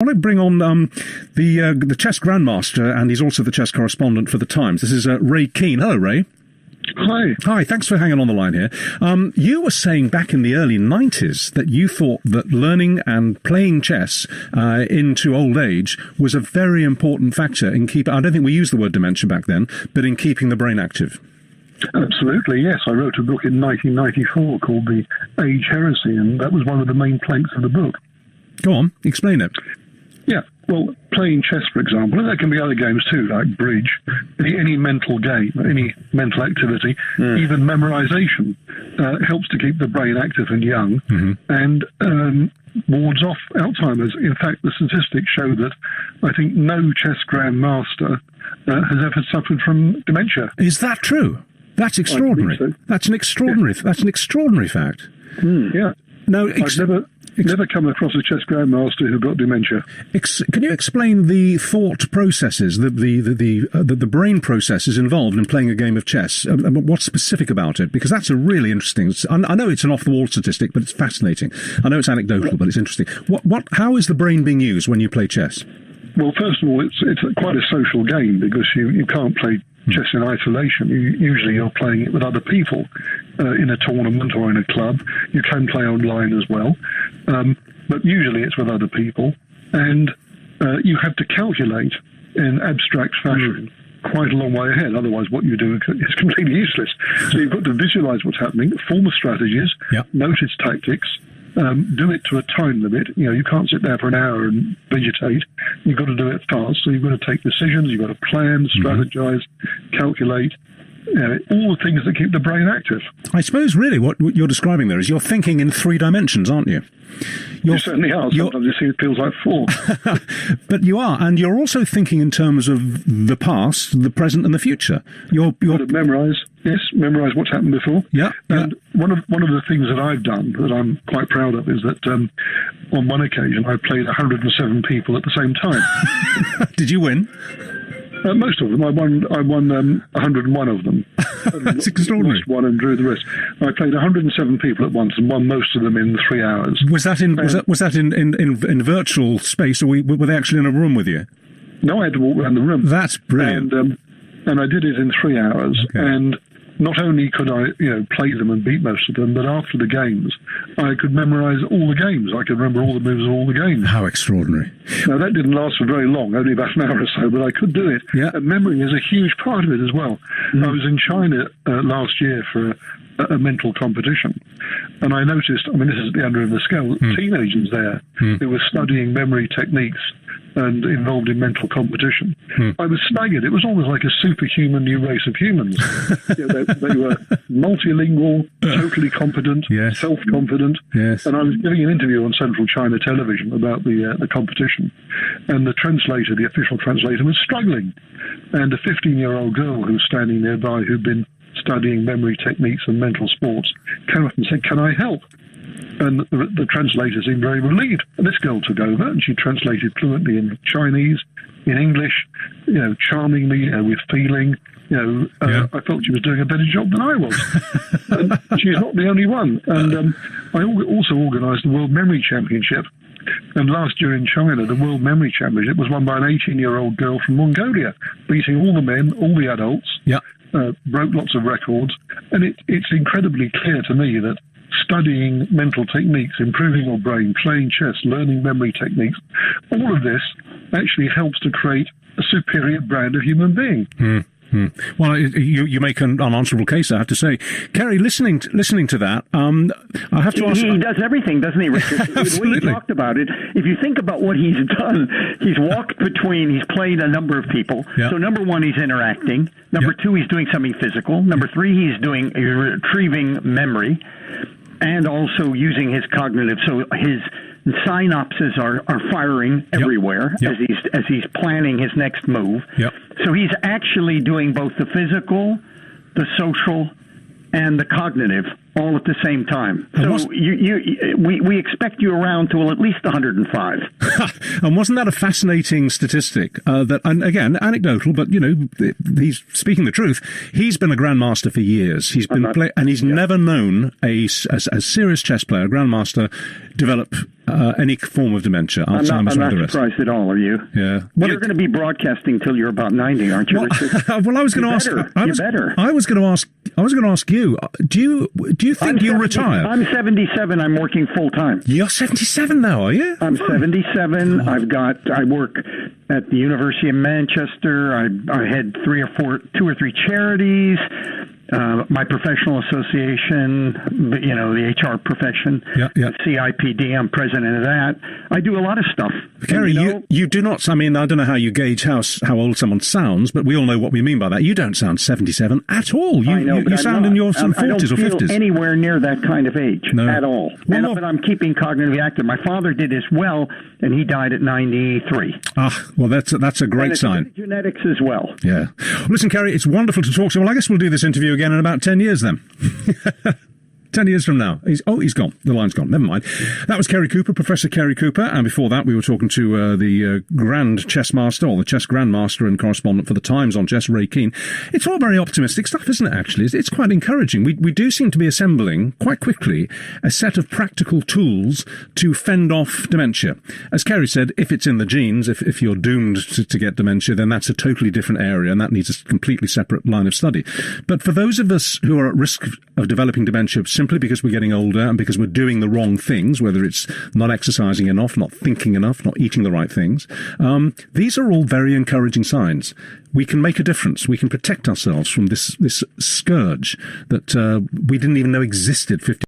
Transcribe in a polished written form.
I want to bring on the chess grandmaster, and he's also the chess correspondent for the Times. This is Ray Keene. Hello, Ray. Hi. Hi, thanks for hanging on the line here. You were saying back in the early 90s that you thought that learning and playing chess into old age was a very important factor in keeping, I don't think we used the word dementia back then, but in keeping the brain active. Absolutely, yes. I wrote a book in 1994 called The Age Heresy, and that was one of the main planks of the book. Go on, explain it. Yeah, well, playing chess, for example, and there can be other games too, like bridge, any mental game, any mental activity, even memorization, helps to keep the brain active and young, and wards off Alzheimer's. In fact, the statistics show that I think no chess grandmaster has ever suffered from dementia. Is that true? That's extraordinary. So. That's an extraordinary. Yeah. That's an extraordinary fact. Yeah. No, I've never come across a chess grandmaster who got dementia. Can you explain the thought processes, the brain processes involved in playing a game of chess? What's specific about it? Because that's a really interesting. I know it's an off-the-wall statistic, but it's fascinating. I know it's anecdotal, but it's interesting. How is the brain being used when you play chess? Well, first of all, it's quite a social game because you can't play chess in isolation. Usually you're playing it with other people in a tournament or in a club. You can play online as well, but usually it's with other people. And you have to calculate in abstract fashion quite a long way ahead. Otherwise, what you do is completely useless. So you've got to visualize what's happening, form the strategies, notice tactics, do it to a time limit. You can't sit there for an hour and vegetate. You've got to do it fast. So you've got to take decisions. You've got to plan, strategize, calculate. All the things that keep the brain active. I suppose really what you're describing there is you're thinking in 3 dimensions, aren't you? You certainly are. Sometimes it feels like 4. But you are, and you're also thinking in terms of the past, the present, and the future. You've got to memorize memorize what's happened before. Yeah. And one of the things that I've done that I'm quite proud of is that on one occasion I played 107 people at the same time. Did you win? Most of them. I won 101 of them. That's extraordinary. Lost one and drew the rest. I played 107 people at once and won most of them in 3 hours. Was that in virtual space, or were they actually in a room with you? No, I had to walk around the room. That's brilliant. And I did it in 3 hours. Okay. And not only could I, play them and beat most of them, but after the games, I could memorize all the games. I could remember all the moves of all the games. How extraordinary. Now, that didn't last for very long, only about an hour or so, but I could do it. Yeah. And memory is a huge part of it as well. I was in China last year for a mental competition, and I noticed, this is at the under of the scale, teenagers there who were studying memory techniques and involved in mental competition. I was staggered. It was almost like a superhuman new race of humans. They were multilingual, totally competent, self-confident. Yes. And I was giving an interview on Central China Television about the competition, and the translator, the official translator, was struggling. And a 15-year-old girl who was standing nearby, who'd been studying memory techniques and mental sports, came up and said, "Can I help?" And the translator seemed very relieved. And this girl took over, and she translated fluently in Chinese, in English, charmingly, with feeling. I felt she was doing a better job than I was. And she's not the only one. And I also organised the World Memory Championship. And last year in China, the World Memory Championship was won by an 18-year-old girl from Mongolia, beating all the men, all the adults, broke lots of records. And it's incredibly clear to me that studying mental techniques, improving your brain, playing chess, learning memory techniques, all of this actually helps to create a superior brand of human being. Well, you make an unanswerable case, I have to say. Kerry, listening to that, I have to ask... He does everything, doesn't he, Richard? Absolutely. We talked about it. If you think about what he's done, he's walked between, he's played a number of people. Yeah. So number 1, he's interacting. Number 2, he's doing something physical. Number 3, he's retrieving memory and also using his cognitive. So his synapses are firing everywhere as he's planning his next move. So he's actually doing both the physical, the social, and the cognitive all at the same time. So we expect you around till at least 105. And wasn't that a fascinating statistic? And again, anecdotal, but he's speaking the truth. He's been a grandmaster for years. He's been and he's never known a serious chess player, a grandmaster, develop any form of dementia, Alzheimer's I'm or the not rest. surprised at all, are you? Yeah. Well, You're going to be broadcasting till you're about 90, aren't you, Richard? Well, I was going to ask. I was going to ask you. Do you think you'll retire? I'm 77. I'm working full time. You're 77 now, are you? I'm 77. I work at the University of Manchester. I had two or three charities. My professional association, the HR profession, CIPD, I'm president of that. I do a lot of stuff. Gary, you do not, I mean, I don't know how you gauge how old someone sounds, but we all know what we mean by that. You don't sound 77 at all. You sound in your 40s or 50s. I don't feel anywhere near that kind of age at all. Well, but I'm keeping cognitively active. My father did as well, and he died at 93. Well, that's a great sign. Genetics as well. Yeah. Well, listen, Kerry, it's wonderful to talk to you. Well, I guess we'll do this interview again in about 10 years then. 10 years from now. He's gone. The line's gone. Never mind. That was Kerry Cooper, Professor Kerry Cooper. And before that, we were talking to the Grand Chess Master, or the Chess Grandmaster and correspondent for the Times on chess, Ray Keene. It's all very optimistic stuff, isn't it, actually? It's quite encouraging. We do seem to be assembling, quite quickly, a set of practical tools to fend off dementia. As Kerry said, if it's in the genes, if you're doomed to get dementia, then that's a totally different area, and that needs a completely separate line of study. But for those of us who are at risk of developing dementia simply because we're getting older and because we're doing the wrong things, whether it's not exercising enough, not thinking enough, not eating the right things, these are all very encouraging signs. We can make a difference. We can protect ourselves from this scourge that we didn't even know existed 50